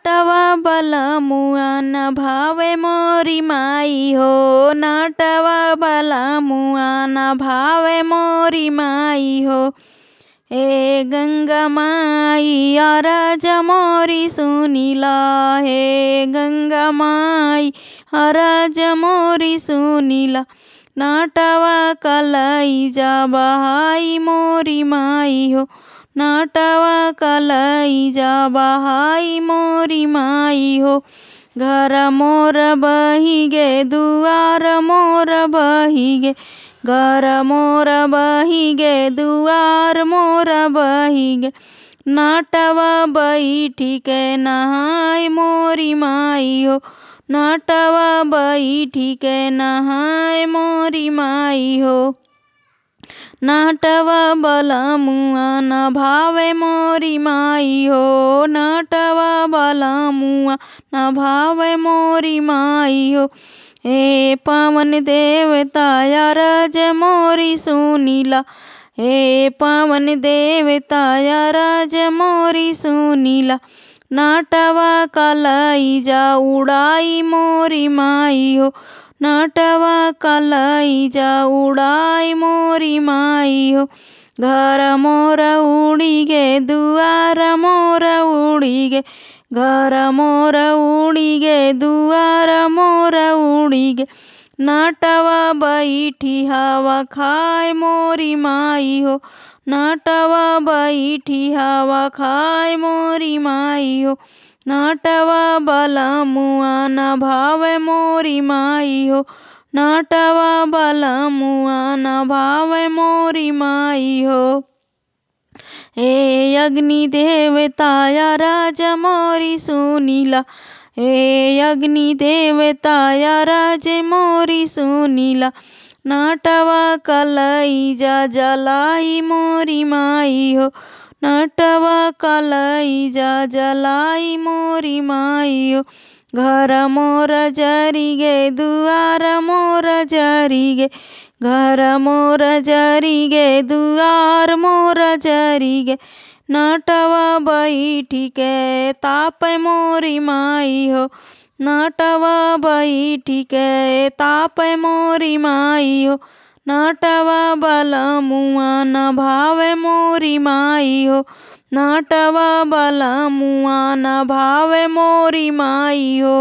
नाटवा बलमुआ न भावे मोरी माई हो, नाटवा बलमुआ न भावे मोरी माई हो। हे गंगा माई अरज मोरी सुनिला, हे गंगा माई अरज मोरी सुनिला। नाटवा कलईजा बहाई मोरी माई हो, नाटवा कलईजा बहाई मोरी माई हो। घर मोर बही गे दुआर मोर बही गे, घर मोर बही गे दुआर मोर बही गे। नाटवा बैठी के नहाय मोरी माई हो, नाटवा बैठी के नहाय मोरी माई हो। नाटवा बलमुआ न भावे मोरी माई हो, नाटवा बलमुआ न भावे मोरी माई हो। हे पवन देवता अरज मोरी सुनिला, हे पवन देवता अरज मोरी सुनिला। नाटवा कलईजा उड़ाई मोरी माई हो, नाटवा कलईजा उड़ाई मोरी माई हो। घर मोर उड़ी गे दुआर मोर उड़ी गे, घर मोर उड़ी गे दुआर मोर उड़ी गे। नाटवा बैठी हवा खाय मोरी माई हो, नाटवा बैठी हवा खाय मोरी माई हो। नाटवा बलमुआ न भावे मोरी माई हो, नाटवा बलमुआ न भावे मोरी माई हो। हे अग्नि देवता अरज मोरी सुनिला, हे अग्नि देवता अरज मोरी सुनिला। नाटवा कलईजा जलाई मोरी माई हो, नाटवा कलईजा जलाई मोरी माई हो। घर मोर जरी गे दुआर मोर जरी गे, घर मोर जरी गे दुआर मोर जरी गे। नाटवा बैठी के ताप मोरी माई हो, नाटवा बैठी के ताप मोरी माई हो। नाटवा बलमुआ न भावे मोरी माई हो, नाटवा बलमुआ न भावे मोरी माई हो।